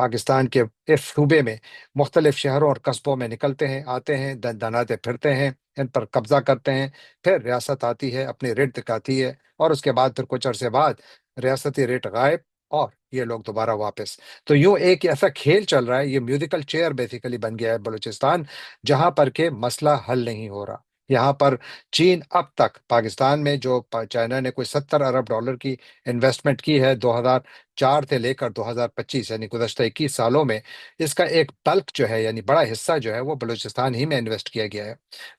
پاکستان کے اس صوبے میں مختلف شہروں اور قصبوں میں نکلتے ہیں، آتے ہیں، دناتے پھرتے ہیں، ان پر قبضہ کرتے ہیں، پھر ریاست آتی ہے، اپنی ریٹ دکھاتی ہے، اور اس کے بعد پھر کچھ عرصے بعد ریاستی ریٹ غائب، اور یہ لوگ دوبارہ واپس۔ تو یوں ایک ایسا کھیل چل رہا ہے، یہ میوزیکل چیئر بیسیکلی بن گیا ہے بلوچستان، جہاں پر کہ مسئلہ حل نہیں ہو رہا۔ یہاں پر چین اب تک پاکستان میں جو چائنا نے کوئی 70 ارب ڈالر کی انویسٹمنٹ کی ہے 2004 سے لے کر 2025، یعنی گزشتہ 21 سالوں میں، اس کا ایک بلک جو ہے، یعنی بڑا حصہ جو ہے، وہ بلوچستان ہی میں انویسٹ کیا گیا ہے۔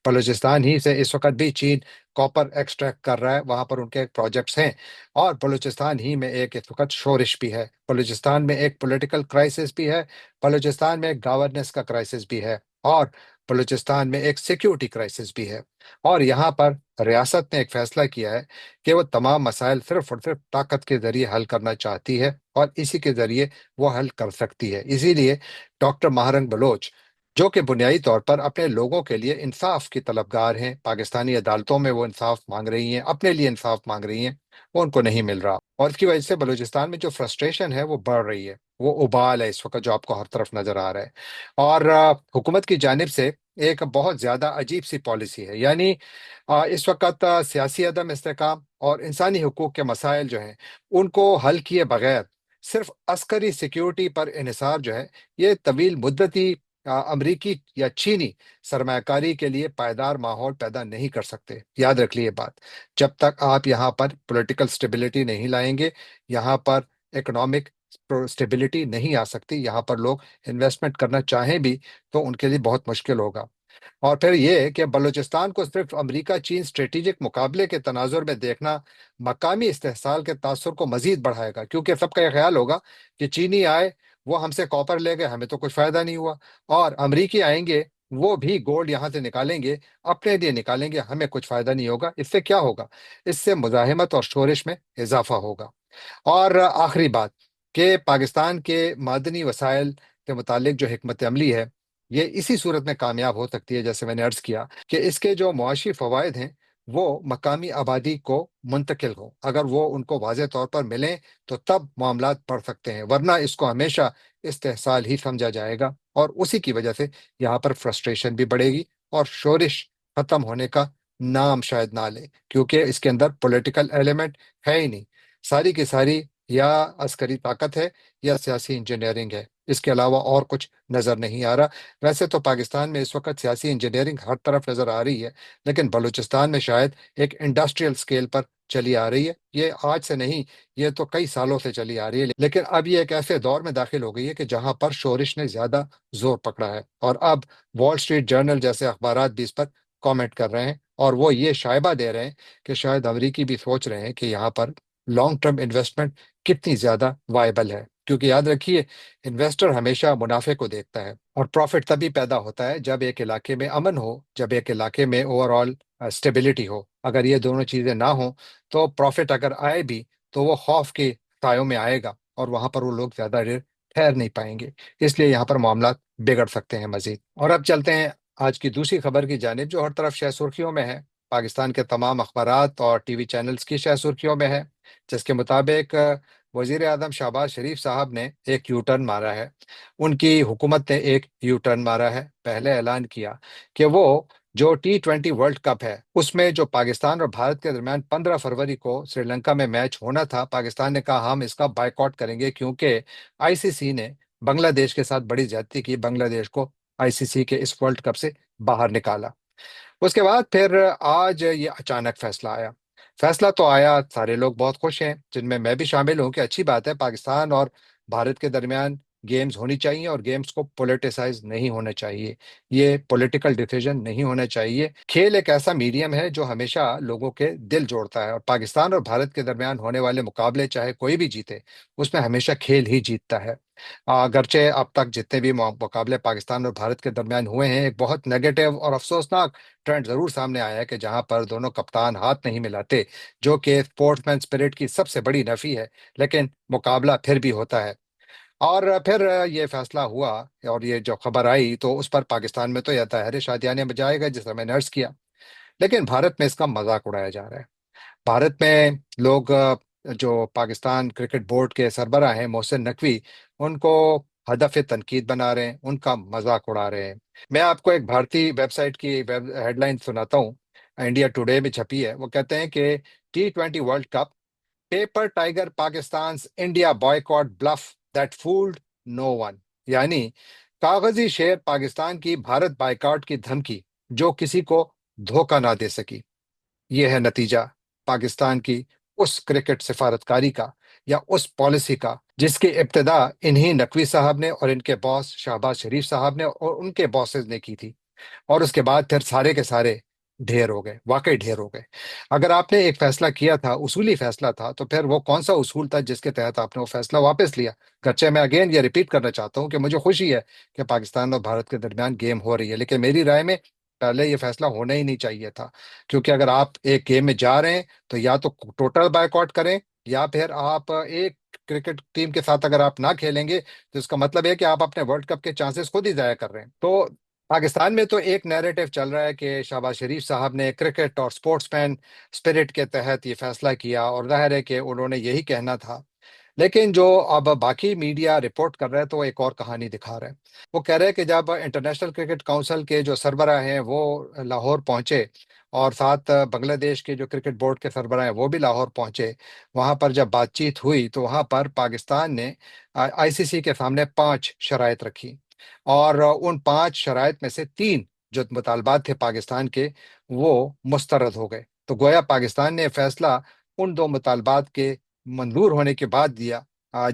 بلوچستان ہی سے اس وقت بھی چین کاپر ایکسٹریکٹ کر رہا ہے، وہاں پر ان کے پروجیکٹس ہیں، اور بلوچستان ہی میں ایک اس وقت شورش بھی ہے، بلوچستان میں ایک پولیٹیکل کرائسس بھی ہے، بلوچستان میں ایک گورننس کا کرائسس بھی ہے، اور بلوچستان میں ایک سیکیورٹی کرائسس بھی ہے۔ اور یہاں پر ریاست نے ایک فیصلہ کیا ہے کہ وہ تمام مسائل صرف اور صرف طاقت کے ذریعے حل کرنا چاہتی ہے، اور اسی کے ذریعے وہ حل کر سکتی ہے۔ اسی لیے ڈاکٹر مہرنگ بلوچ، جو کہ بنیادی طور پر اپنے لوگوں کے لیے انصاف کی طلبگار ہیں، پاکستانی عدالتوں میں وہ انصاف مانگ رہی ہیں، اپنے لیے انصاف مانگ رہی ہیں، وہ ان کو نہیں مل رہا، اور اس کی وجہ سے بلوچستان میں جو فرسٹریشن ہے وہ بڑھ رہی ہے، وہ ابال ہے اس وقت جو آپ کو ہر طرف نظر آ رہا ہے۔ اور حکومت کی جانب سے ایک بہت زیادہ عجیب سی پالیسی ہے، یعنی اس وقت سیاسی عدم استحکام اور انسانی حقوق کے مسائل جو ہیں، ان کو حل کیے بغیر صرف عسکری سیکیورٹی پر انحصار جو ہے، یہ طویل مدتی امریکی یا چینی سرمایہ کاری کے لیے پائیدار ماحول پیدا نہیں کر سکتے۔ یاد رکھ لیے بات، جب تک آپ یہاں پر پولیٹیکل سٹیبلٹی نہیں لائیں گے، یہاں پر اکنامک سٹیبلٹی نہیں آ سکتی، یہاں پر لوگ انویسٹمنٹ کرنا چاہیں بھی تو ان کے لیے بہت مشکل ہوگا۔ اور پھر یہ کہ بلوچستان کو صرف امریکہ چین اسٹریٹجک مقابلے کے تناظر میں دیکھنا مقامی استحصال کے تاثر کو مزید بڑھائے گا، کیونکہ سب کا یہ خیال ہوگا کہ چینی آئے، وہ ہم سے کاپر لے گئے، ہمیں تو کچھ فائدہ نہیں ہوا، اور امریکی آئیں گے، وہ بھی گولڈ یہاں سے نکالیں گے، اپنے لیے نکالیں گے، ہمیں کچھ فائدہ نہیں ہوگا۔ اس سے کیا ہوگا؟ اس سے مزاحمت اور شورش میں اضافہ ہوگا۔ اور آخری بات، کہ پاکستان کے معدنی وسائل کے متعلق جو حکمت عملی ہے، یہ اسی صورت میں کامیاب ہو سکتی ہے، جیسے میں نے عرض کیا کہ اس کے جو معاشی فوائد ہیں وہ مقامی آبادی کو منتقل ہوں، اگر وہ ان کو واضح طور پر ملیں تو تب معاملات بڑھ سکتے ہیں، ورنہ اس کو ہمیشہ استحصال ہی سمجھا جائے گا، اور اسی کی وجہ سے یہاں پر فرسٹریشن بھی بڑھے گی، اور شورش ختم ہونے کا نام شاید نہ لے، کیونکہ اس کے اندر پولیٹیکل ایلیمنٹ ہے ہی نہیں، ساری کی ساری یا عسکری طاقت ہے یا سیاسی انجینئرنگ ہے، اس کے علاوہ اور کچھ نظر نہیں آ رہا۔ ویسے تو پاکستان میں اس وقت سیاسی انجینئرنگ ہر طرف نظر آ رہی ہے، لیکن بلوچستان میں شاید ایک انڈسٹریل سکیل پر چلی آ رہی ہے، یہ آج سے نہیں، یہ تو کئی سالوں سے چلی آ رہی ہے، لیکن اب یہ ایک ایسے دور میں داخل ہو گئی ہے کہ جہاں پر شورش نے زیادہ زور پکڑا ہے، اور اب وال اسٹریٹ جرنل جیسے اخبارات بھی اس پر کامنٹ کر رہے ہیں، اور وہ یہ شائبہ دے رہے ہیں کہ شاید امریکی بھی سوچ رہے ہیں کہ یہاں پر لانگ ٹرم انویسٹمنٹ کتنی زیادہ وائبل ہے، کیونکہ یاد رکھیے انویسٹر ہمیشہ منافع کو دیکھتا ہے، اور پروفٹ تبھی پیدا ہوتا ہے جب ایک علاقے میں امن ہو، جب ایک علاقے میں اوور آل اسٹیبلٹی ہو۔ اگر یہ دونوں چیزیں نہ ہوں تو پروفٹ اگر آئے بھی تو وہ خوف کے سایوں میں آئے گا، اور وہاں پر وہ لوگ زیادہ دیر ٹھہر نہیں پائیں گے، اس لیے یہاں پر معاملات بگڑ سکتے ہیں مزید۔ اور اب چلتے ہیں آج کی دوسری خبر کی جانب، جو ہر طرف شہ سرخیوں میں ہے، پاکستان کے تمام اخبارات اور ٹی وی چینلز کی شہ سرخیوں میں ہے، جس کے مطابق وزیر اعظم شہباز شریف صاحب نے ایک یو ٹرن مارا ہے، ان کی حکومت نے ایک یو ٹرن مارا ہے۔ پہلے اعلان کیا کہ وہ جو T20 ورلڈ کپ ہے، اس میں جو پاکستان اور بھارت کے درمیان 15 فروری کو سری لنکا میں میچ ہونا تھا، پاکستان نے کہا ہم اس کا بائیکاٹ کریں گے، کیونکہ ICC نے بنگلہ دیش کے ساتھ بڑی زیادتی کی، بنگلہ دیش کو ICC کے اس ورلڈ کپ سے باہر نکالا۔ اس کے بعد پھر آج یہ اچانک فیصلہ آیا، فیصلہ تو آیا، سارے لوگ بہت خوش ہیں، جن میں میں بھی شامل ہوں، کہ اچھی بات ہے، پاکستان اور بھارت کے درمیان گیمز ہونی چاہیے، اور گیمز کو پولیٹیسائز نہیں ہونا چاہیے، یہ پولیٹیکل ڈیسیژن نہیں ہونا چاہیے۔ کھیل ایک ایسا میڈیم ہے جو ہمیشہ لوگوں کے دل جوڑتا ہے، اور پاکستان اور بھارت کے درمیان ہونے والے مقابلے چاہے کوئی بھی جیتے، اس میں ہمیشہ کھیل ہی جیتتا ہے۔ اگرچہ اب تک جتنے بھی مقابلے پاکستان اور بھارت کے درمیان ہوئے ہیں، ایک بہت نیگیٹو اور افسوسناک ٹرینڈ ضرور سامنے آیا ہے، کہ جہاں پر دونوں کپتان ہاتھ نہیں ملاتے، جو کہ اسپورٹس مین اسپرٹ کی سب سے بڑی نفی ہے، لیکن مقابلہ پھر بھی ہوتا ہے۔ اور پھر یہ فیصلہ ہوا، اور یہ جو خبر آئی تو اس پر پاکستان میں تو یہ طاہر شادیانے بجائے گا، جس طرح میں نے عرض کیا، لیکن بھارت میں اس کا مذاق اڑایا جا رہا ہے۔ بھارت میں لوگ جو پاکستان کرکٹ بورڈ کے سربراہ ہیں محسن نقوی، ان کو ہدف تنقید بنا رہے ہیں، ان کا مذاق اڑا رہے ہیں۔ میں آپ کو ایک بھارتی ویب سائٹ کی ہیڈ لائن سناتا ہوں، انڈیا ٹوڈے میں چھپی ہے۔ وہ کہتے ہیں کہ T20 world cup, paper tiger Pakistan's India boycott bluff that fold no one, یعنی کاغذی شیر پاکستان کی بھارت بائیکاٹ کی دھمکی جو کسی کو دھوکہ نہ دے سکی۔ یہ ہے نتیجہ پاکستان کی اس کرکٹ سفارتکاری کا، یا اس پالیسی کا جس کی ابتدا انہی نقوی صاحب نے اور ان کے باس شہباز شریف صاحب نے اور ان کے باسز نے کی تھی، اور اس کے بعد پھر سارے کے سارے ڈھیر ہو گئے، واقعی ڈھیر ہو گئے۔ اگر آپ نے ایک فیصلہ کیا تھا، اصولی فیصلہ تھا، تو پھر وہ کون سا اصول تھا جس کے تحت آپ نے وہ فیصلہ واپس لیا؟ گرچہ میں اگین یہ ریپیٹ کرنا چاہتا ہوں کہ مجھے خوشی ہے کہ پاکستان اور بھارت کے درمیان گیم ہو رہی ہے، لیکن میری رائے میں پہلے یہ فیصلہ ہونا ہی نہیں چاہیے تھا، کیونکہ اگر آپ ایک گیم میں جا رہے ہیں تو یا تو ٹوٹل بائیک آؤٹ کریں، یا پھر آپ ایک کرکٹ ٹیم کے ساتھ اگر آپ نہ کھیلیں گے تو اس کا مطلب ہے کہ آپ اپنے ورلڈ کپ کے چانسز خود ہی ضائع کر رہے ہیں۔ تو پاکستان میں تو ایک نیریٹو چل رہا ہے کہ شہباز شریف صاحب نے کرکٹ اور سپورٹس مین اسپرٹ کے تحت یہ فیصلہ کیا، اور ظاہر ہے کہ انہوں نے یہی کہنا تھا، لیکن جو اب باقی میڈیا رپورٹ کر رہا ہے تو وہ ایک اور کہانی دکھا رہے ہیں۔ وہ کہہ رہے ہیں کہ جب انٹرنیشنل کرکٹ کونسل کے جو سربراہ ہیں وہ لاہور پہنچے، اور ساتھ بنگلہ دیش کے جو کرکٹ بورڈ کے سربراہ ہیں وہ بھی لاہور پہنچے، وہاں پر جب بات چیت ہوئی تو وہاں پر پاکستان نے ICC کے سامنے 5 شرائط رکھی، اور ان 5 شرائط میں سے 3 جو مطالبات تھے پاکستان کے وہ مسترد ہو گئے۔ تو گویا پاکستان نے فیصلہ ان 2 مطالبات کے منظور ہونے کے بعد دیا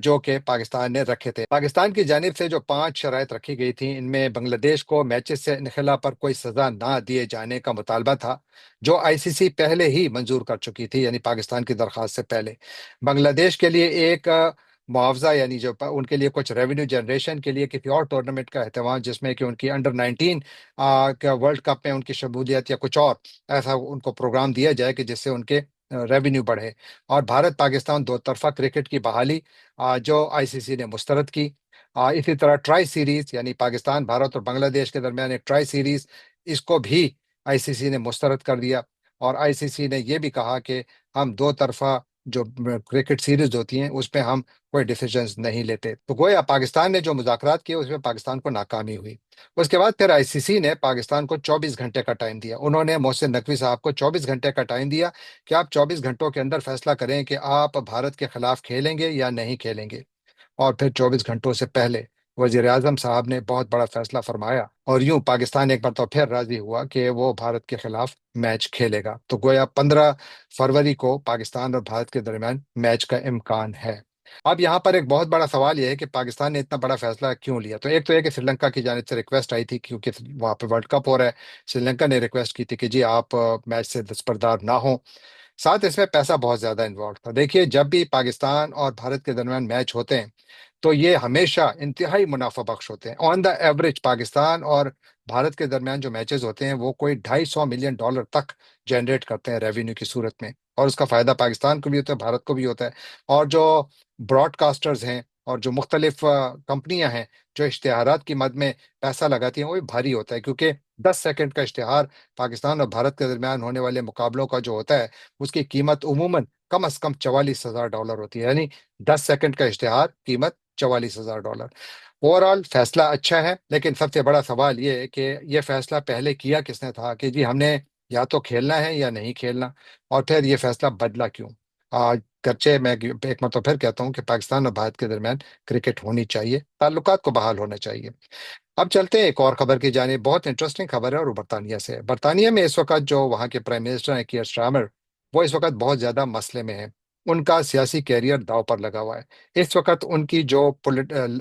جو کہ پاکستان نے رکھے تھے۔ پاکستان کی جانب سے جو 5 شرائط رکھی گئی تھیں، ان میں بنگلہ دیش کو میچز سے انخلا پر کوئی سزا نہ دیے جانے کا مطالبہ تھا، جو ICC پہلے ہی منظور کر چکی تھی، یعنی پاکستان کی درخواست سے پہلے۔ بنگلہ دیش کے لیے ایک معاوضہ، یعنی جو ان کے لیے کچھ ریونیو جنریشن کے لیے کسی اور ٹورنامنٹ کا اہتمام، جس میں کہ ان کی انڈر 19 کا ورلڈ کپ میں ان کی شمولیت یا کچھ اور ایسا ان کو پروگرام دیا جائے کہ جس سے ان کے ریونیو بڑھے۔ اور بھارت پاکستان دو طرفہ کرکٹ کی بحالی جو ICC نے مسترد کی۔ اسی طرح ٹرائی سیریز، یعنی پاکستان، بھارت اور بنگلہ دیش کے درمیان ایک ٹرائی سیریز، اس کو بھی ICC نے مسترد کر دیا، اور ICC نے یہ بھی کہا کہ ہم دو طرفہ جو کرکٹ سیریز ہوتی ہیں اس پہ ہم کوئی ڈیسیجنز نہیں لیتے۔ تو گویا پاکستان نے جو مذاکرات کیے اس میں پاکستان کو ناکامی ہوئی۔ اس کے بعد پھر ICC نے پاکستان کو 24 گھنٹے کا ٹائم دیا، انہوں نے محسن نقوی صاحب کو 24 گھنٹے کا ٹائم دیا کہ آپ 24 گھنٹوں کے اندر فیصلہ کریں کہ آپ بھارت کے خلاف کھیلیں گے یا نہیں کھیلیں گے۔ اور پھر 24 گھنٹوں سے پہلے وزیر اعظم صاحب نے بہت بڑا فیصلہ فرمایا، اور یوں پاکستان ایک بار تو پھر راضی ہوا کہ وہ بھارت کے خلاف میچ کھیلے گا۔ تو گویا 15 فروری کو پاکستان اور بھارت کے درمیان میچ کا امکان ہے۔ اب یہاں پر ایک بہت بڑا سوال یہ ہے کہ پاکستان نے اتنا بڑا فیصلہ کیوں لیا؟ تو ایک تو یہ کہ سری لنکا کی جانب سے ریکویسٹ آئی تھی، کیونکہ وہاں پہ ورلڈ کپ ہو رہا ہے، سری لنکا نے ریکویسٹ کی تھی کہ جی آپ میچ سے دستبردار نہ ہوں۔ ساتھ اس میں پیسہ بہت زیادہ انوالو تھا۔ دیکھیے، جب بھی پاکستان اور بھارت کے درمیان میچ ہوتے ہیں تو یہ ہمیشہ انتہائی منافع بخش ہوتے ہیں۔ آن دا ایوریج پاکستان اور بھارت کے درمیان جو میچز ہوتے ہیں وہ کوئی $250 ملین تک جنریٹ کرتے ہیں ریونیو کی صورت میں، اور اس کا فائدہ پاکستان کو بھی ہوتا ہے، بھارت کو بھی ہوتا ہے۔ اور جو براڈ کاسٹرز ہیں اور جو مختلف کمپنیاں ہیں جو اشتہارات کی مد میں پیسہ لگاتی ہیں، وہ بھی بھاری ہوتا ہے، کیونکہ 10 سیکنڈ کا اشتہار پاکستان اور بھارت کے درمیان ہونے والے مقابلوں کا جو ہوتا ہے اس کی قیمت عموماً کم از کم $44,000 ہوتی ہے، یعنی 10 سیکنڈ کا اشتہار قیمت $44,000۔ اوور آل فیصلہ اچھا ہے، لیکن سب سے بڑا سوال یہ ہے کہ یہ فیصلہ پہلے کیا کس نے تھا، کہ جی ہم نے یا تو کھیلنا ہے یا نہیں کھیلنا، اور پھر یہ فیصلہ بدلا کیوں؟ گرچہ میں ایک مرتبہ پھر کہتا ہوں کہ پاکستان اور بھارت کے درمیان کرکٹ ہونی چاہیے، تعلقات کو بحال ہونا چاہیے۔ اب چلتے ہیں ایک اور خبر کی جانب، بہت انٹرسٹنگ خبر ہے، اور وہ برطانیہ سے ہے۔ برطانیہ میں اس وقت جو وہاں کے پرائم منسٹر ہیں کیئر سٹارمر، وہ اس وقت بہت زیادہ مسئلے میں ہیں، ان کا سیاسی کیریئر داؤ پر لگا ہوا ہے۔ اس وقت ان کی جو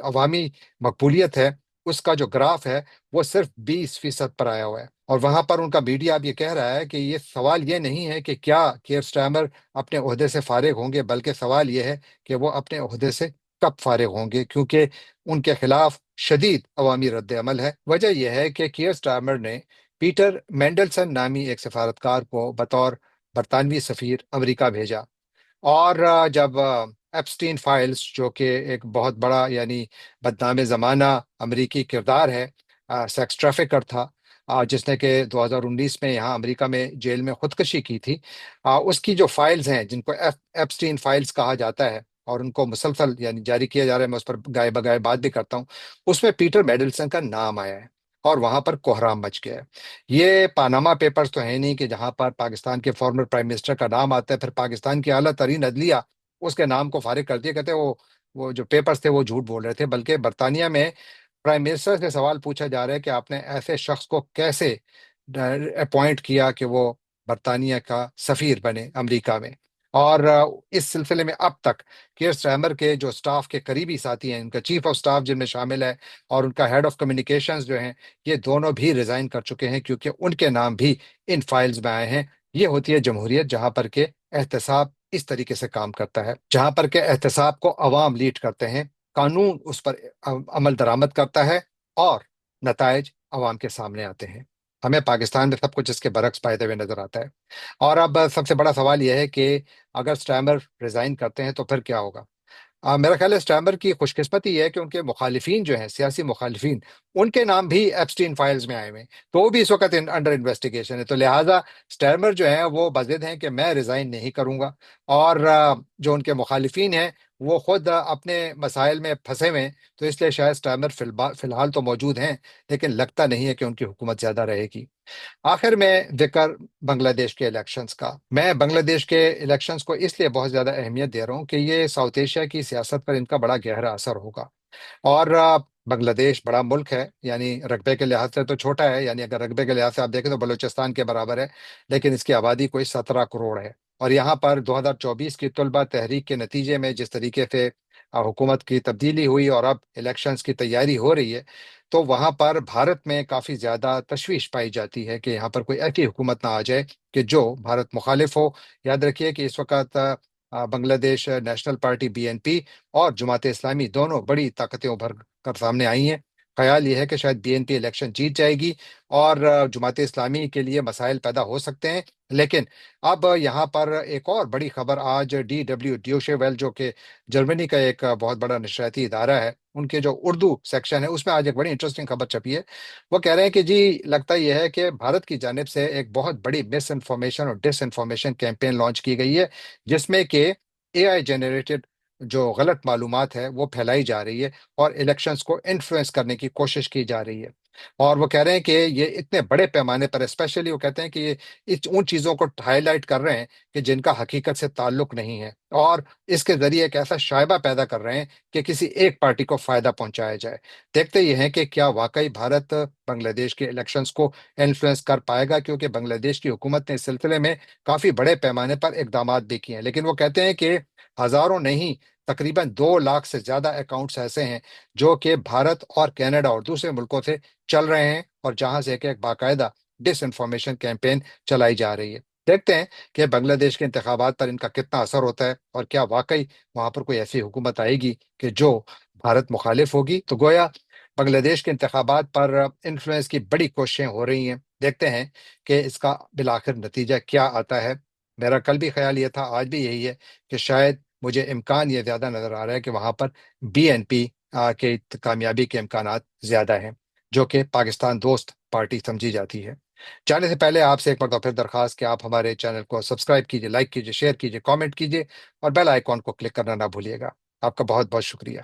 عوامی مقبولیت ہے اس کا جو گراف ہے وہ صرف 20% پر آیا ہوا ہے، اور وہاں پر ان کا میڈیا اب یہ کہہ رہا ہے کہ یہ سوال یہ نہیں ہے کہ کیا کیئر سٹارمر اپنے عہدے سے فارغ ہوں گے، بلکہ سوال یہ ہے کہ وہ اپنے عہدے سے کب فارغ ہوں گے، کیونکہ ان کے خلاف شدید عوامی رد عمل ہے۔ وجہ یہ ہے کہ کیئر سٹارمر نے پیٹر مینڈلسن نامی ایک سفارتکار کو بطور برطانوی سفیر امریکہ بھیجا، اور جب ایپسٹین فائلز، جو کہ ایک بہت بڑا یعنی بدنام زمانہ امریکی کردار ہے، سیکس ٹریفکر تھا، جس نے کہ 2019 میں یہاں امریکہ میں جیل میں خودکشی کی تھی، اس کی جو فائلز ہیں جن کو ایپسٹین فائلز کہا جاتا ہے، اور ان کو مسلسل یعنی جاری کیا جا رہا ہے، میں اس پر گائے بگائے بات بھی کرتا ہوں، اس میں پیٹر میڈلسن کا نام آیا ہے اور وہاں پر کوہرام مچ گیا ہے۔ یہ پاناما پیپرز تو ہے نہیں کہ جہاں پر پاکستان کے فارمر پرائم منسٹر کا نام آتا ہے، پھر پاکستان کی اعلیٰ ترین عدلیہ اس کے نام کو فارغ کر دیا، کہتے ہیں وہ جو پیپرز تھے وہ جھوٹ بول رہے تھے، بلکہ برطانیہ میں پرائم منسٹر سے سوال پوچھا جا رہا ہے کہ آپ نے ایسے شخص کو کیسے اپوائنٹ کیا کہ وہ برطانیہ کا سفیر بنے امریکہ میں۔ اور اس سلسلے میں اب تک کیئر سٹارمر کے جو سٹاف کے قریبی ساتھی ہیں، ان کا چیف آف سٹاف جن میں شامل ہے اور ان کا ہیڈ آف کمیونیکیشنز جو ہیں، یہ دونوں بھی ریزائن کر چکے ہیں، کیونکہ ان کے نام بھی ان فائلز میں آئے ہیں۔ یہ ہوتی ہے جمہوریت، جہاں پر کہ احتساب اس طریقے سے کام کرتا ہے، جہاں پر کہ احتساب کو عوام لیڈ کرتے ہیں، قانون اس پر عمل درآمد کرتا ہے اور نتائج عوام کے سامنے آتے ہیں۔ ہمیں پاکستان میں سب کچھ اس کے برعکس پائے ہوئے نظر آتا ہے۔ اور اب سب سے بڑا سوال یہ ہے کہ اگر سٹیمر ریزائن کرتے ہیں تو پھر کیا ہوگا؟ میرا خیال ہے سٹیمر کی خوش قسمتی یہ ہے کہ ان کے مخالفین جو ہیں، سیاسی مخالفین، ان کے نام بھی ایپسٹین فائلز میں آئے ہوئے ہیں، تو وہ بھی اس وقت انڈر انویسٹیگیشن ہے، تو لہٰذا سٹیمر جو ہیں وہ بضد ہیں کہ میں ریزائن نہیں کروں گا، اور جو ان کے مخالفین ہیں وہ خود اپنے مسائل میں پھنسے ہوئے ہیں، تو اس لیے شاید سٹیمر فی الحال تو موجود ہیں، لیکن لگتا نہیں ہے کہ ان کی حکومت زیادہ رہے گی۔ آخر میں ذکر بنگلہ دیش کے الیکشنز کا، میں بنگلہ دیش کے الیکشنز کو اس لیے بہت زیادہ اہمیت دے رہا ہوں کہ یہ ساؤتھ ایشیا کی سیاست پر ان کا بڑا گہرا اثر ہوگا۔ اور بنگلہ دیش بڑا ملک ہے، یعنی رقبے کے لحاظ سے تو چھوٹا ہے، یعنی اگر رقبے کے لحاظ سے آپ دیکھیں تو بلوچستان کے برابر ہے، لیکن اس کی آبادی کوئی 17 کروڑ ہے۔ اور یہاں پر 2024 کی طلبہ تحریک کے نتیجے میں جس طریقے سے حکومت کی تبدیلی ہوئی اور اب الیکشنز کی تیاری ہو رہی ہے، تو وہاں پر بھارت میں کافی زیادہ تشویش پائی جاتی ہے کہ یہاں پر کوئی ایسی حکومت نہ آ جائے کہ جو بھارت مخالف ہو۔ یاد رکھیے کہ اس وقت بنگلہ دیش نیشنل پارٹی BNP اور جماعت اسلامی دونوں بڑی طاقتیں ابھر کر سامنے آئی ہیں۔ خیال یہ ہے کہ شاید BNP الیکشن جیت جائے گی اور جماعت اسلامی کے لیے مسائل پیدا ہو سکتے ہیں، لیکن اب یہاں پر ایک اور بڑی خبر آج ڈیوشے ویل جو کہ جرمنی کا ایک بہت بڑا نشریاتی ادارہ ہے، ان کے جو اردو سیکشن ہے اس میں آج ایک بڑی انٹرسٹنگ خبر چھپی ہے۔ وہ کہہ رہے ہیں کہ جی لگتا یہ ہے کہ بھارت کی جانب سے ایک بہت بڑی مس انفارمیشن اور ڈس انفارمیشن کیمپین لانچ کی گئی ہے، جس میں کہ AI جنریٹڈ جو غلط معلومات ہے وہ پھیلائی جا رہی ہے اور الیکشنز کو انفلوئنس کرنے کی کوشش کی جا رہی ہے۔ اور وہ کہہ رہے ہیں کہ یہ اتنے بڑے پیمانے پر، اسپیشلی وہ کہتے ہیں کہ یہ ان چیزوں کو ہائی لائٹ کر رہے ہیں کہ جن کا حقیقت سے تعلق نہیں ہے، اور اس کے ذریعے ایک ایسا شائبہ پیدا کر رہے ہیں کہ کسی ایک پارٹی کو فائدہ پہنچایا جائے۔ دیکھتے یہ ہیں کہ کیا واقعی بھارت بنگلہ دیش کے الیکشنز کو انفلوئنس کر پائے گا، کیونکہ بنگلہ دیش کی حکومت نے اس سلسلے میں کافی بڑے پیمانے پر اقدامات بھی کیے ہیں، لیکن وہ کہتے ہیں کہ ہزاروں نہیں، تقریباً 2 لاکھ سے زیادہ اکاؤنٹس ایسے ہیں جو کہ بھارت اور کینیڈا اور دوسرے ملکوں سے چل رہے ہیں، اور جہاں سے ایک باقاعدہ ڈس انفارمیشن کیمپین چلائی جا رہی ہے۔ دیکھتے ہیں کہ بنگلہ دیش کے انتخابات پر ان کا کتنا اثر ہوتا ہے، اور کیا واقعی وہاں پر کوئی ایسی حکومت آئے گی کہ جو بھارت مخالف ہوگی۔ تو گویا بنگلہ دیش کے انتخابات پر انفلوئنس کی بڑی کوششیں ہو رہی ہیں، دیکھتے ہیں کہ اس کا بالآخر نتیجہ کیا آتا ہے۔ میرا کل بھی خیال یہ تھا، آج بھی یہی ہے، کہ شاید مجھے امکان یہ زیادہ نظر آ رہا ہے کہ وہاں پر BNP کے کامیابی کے امکانات زیادہ ہیں، جو کہ پاکستان دوست پارٹی سمجھی جاتی ہے۔ جانے سے پہلے آپ سے ایک مرتبہ پھر درخواست کہ آپ ہمارے چینل کو سبسکرائب کیجیے، لائک کیجیے، شیئر کیجیے، کامنٹ کیجیے، اور بیل آئیکن کو کلک کرنا نہ بھولیے گا۔ آپ کا بہت بہت شکریہ۔